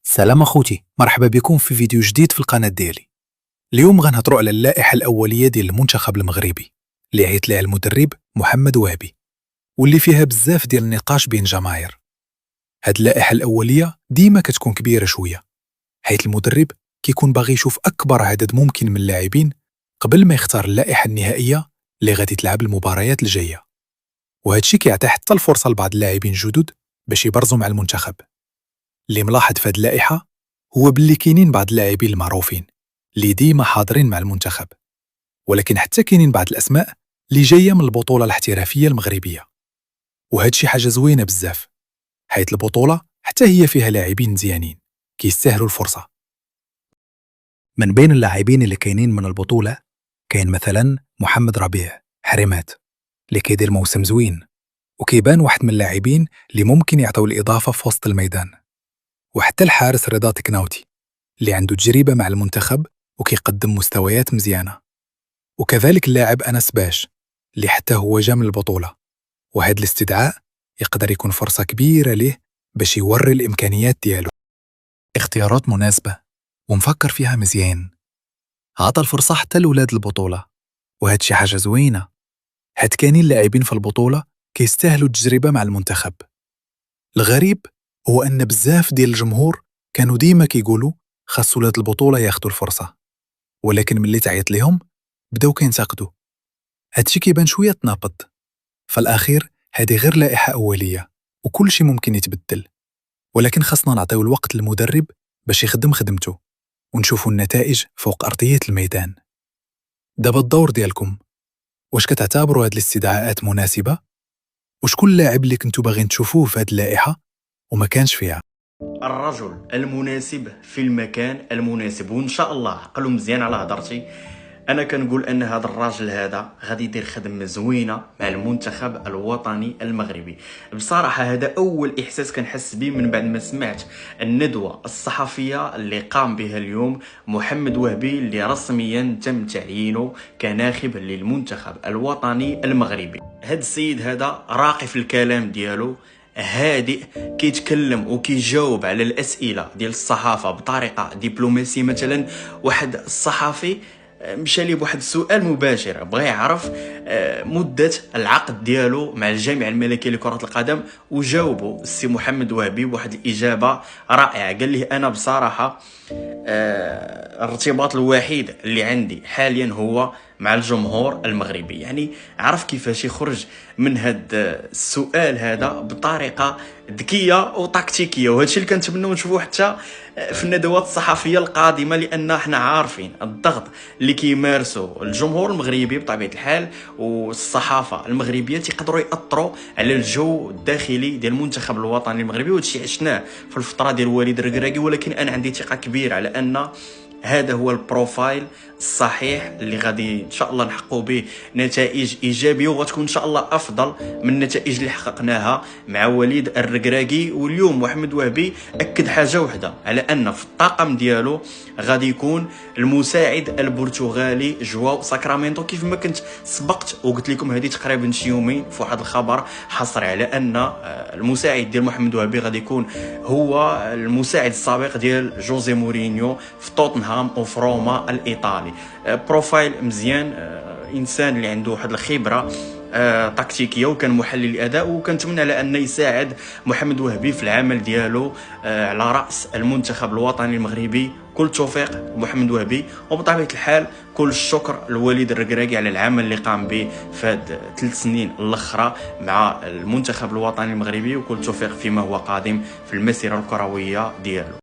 سلام أخوتي، مرحبا بكم في فيديو جديد في القناة ديالي. اليوم غنهضروا على اللائحة الأولية ديال المنتخب المغربي اللي عيط ليها المدرب محمد وهبي، واللي فيها بزاف ديال النقاش بين الجماهير. هاد اللائحة الأولية ديما كتكون كبيرة شوية، حيث المدرب كيكون باغي يشوف أكبر عدد ممكن من اللاعبين قبل ما يختار اللائحة النهائية اللي غادي تلعب المباريات الجاية. وهادشي كيعطي حتى الفرصة لبعض اللاعبين الجدد باش يبرزوا مع المنتخب. اللي ملاحظ في هاد اللائحة هو باللي كاينين بعض اللاعبين المعروفين اللي ديما حاضرين مع المنتخب، ولكن حتى كاينين بعض الأسماء اللي جاية من البطولة الاحترافية المغربية. وهادشي حاجة زوينة بزاف، حيث البطولة حتى هي فيها لاعبين مزيانين كيستاهلوا الفرصة. من بين اللاعبين اللي كاينين من البطولة كاين مثلا محمد ربيع حريمات اللي كيدير موسم زوين، وكيبان واحد من اللاعبين اللي ممكن يعطيو الإضافة في وسط الميدان. وحتى الحارس رضا تكناوتي اللي عنده تجربة مع المنتخب وكيقدم مستويات مزيانة. وكذلك اللاعب أنس باش اللي حتى هو جا من البطولة، وهذا الاستدعاء يقدر يكون فرصة كبيرة ليه باش يوري الإمكانيات ديالو. اختيارات مناسبة ومفكر فيها مزيان، عطى الفرصة حتى لولاد البطولة، وهاد شي حاجة زوينة. هاد كاينين لاعبين في البطولة كيستاهلوا التجربة مع المنتخب. الغريب هو أن بزاف ديال الجمهور كانوا ديما كيقولوا خاص ولاد البطولة ياخدوا الفرصة، ولكن ملي تعيط ليهم بداو كينتقدوا. هادشي كيبان شوية تناقض. فالأخير هذه غير لائحة أولية وكل شي ممكن يتبدل، ولكن خاصنا نعطيو الوقت للمدرب باش يخدم خدمته ونشوفوا النتائج فوق أرضية الميدان. دابا الدور ديالكم، واش كتعتبروا هاد الاستدعاءات مناسبة؟ وشكون لاعب اللي كنتو باغيين تشوفوه في هاد اللائحة وما كانش فيها؟ الرجل المناسب في المكان المناسب، وان شاء الله عقلوا مزيان على هضرتي. انا كنقول ان هذا الراجل هذا غادي يدير خدمه زوينه مع المنتخب الوطني المغربي. بصراحه هذا اول احساس كنحس به من بعد ما سمعت الندوه الصحفيه اللي قام بها اليوم محمد وهبي، اللي رسميا تم تعيينه كناخب للمنتخب الوطني المغربي. هذا السيد هذا راقي في الكلام ديالو، هادئ، كيتكلم وكيجاوب على الاسئله ديال الصحافه بطريقه دبلوماسيه. مثلا واحد الصحفي مشى ليه بواحد السؤال مباشر، بغى يعرف مده العقد ديالو مع الجامعه الملكيه لكره القدم، وجاوبه السي محمد وهبي بواحد الاجابه رائعه. قال لي انا بصراحه الارتباط الوحيد اللي عندي حاليا هو مع الجمهور المغربي. يعني عرف كيفاش يخرج من هذا السؤال هذا بطريقه ذكيه وتكتيكيه، وهذا الشيء اللي كنتمنوا نشوفوه حتى في الندوات الصحفيه القادمه، لان احنا عارفين الضغط اللي كيمارسوا الجمهور المغربي بطبيعه الحال والصحافه المغربيه تيقدروا ياثروا على الجو الداخلي ديال المنتخب الوطني المغربي. وهذا الشيء عشناه في الفتره ديال وليد الركراكي، ولكن انا عندي ثقه كبيره على ان هذا هو البروفايل الصحيح اللي غادي ان شاء الله نحققوا به نتائج ايجابيه، وغتكون ان شاء الله افضل من النتائج اللي حققناها مع وليد الركراكي. واليوم محمد وهبي اكد حاجه واحده، على ان في الطاقم ديالو غادي يكون المساعد البرتغالي جواو ساكرامنتو. كيف ما كنت سبقت وقلت لكم هذه تقريبا شي يومين في واحد الخبر حصري، على ان المساعد ديال محمد وهبي غادي يكون هو المساعد السابق ديال جوزي مورينيو في توتنهام وفي روما الايطالي. بروفايل مزيان، انسان اللي عنده واحد الخبره تكتيكيه وكان محلل الاداء، وكنتمنى على انه يساعد محمد وهبي في العمل ديالو على راس المنتخب الوطني المغربي. كل التوفيق محمد وهبي، وبطبيعه الحال كل الشكر لوليد الركراكي على العمل اللي قام به في هاد 3 سنين الاخرى مع المنتخب الوطني المغربي، وكل التوفيق فيما هو قادم في المسيره الكرويه ديالو.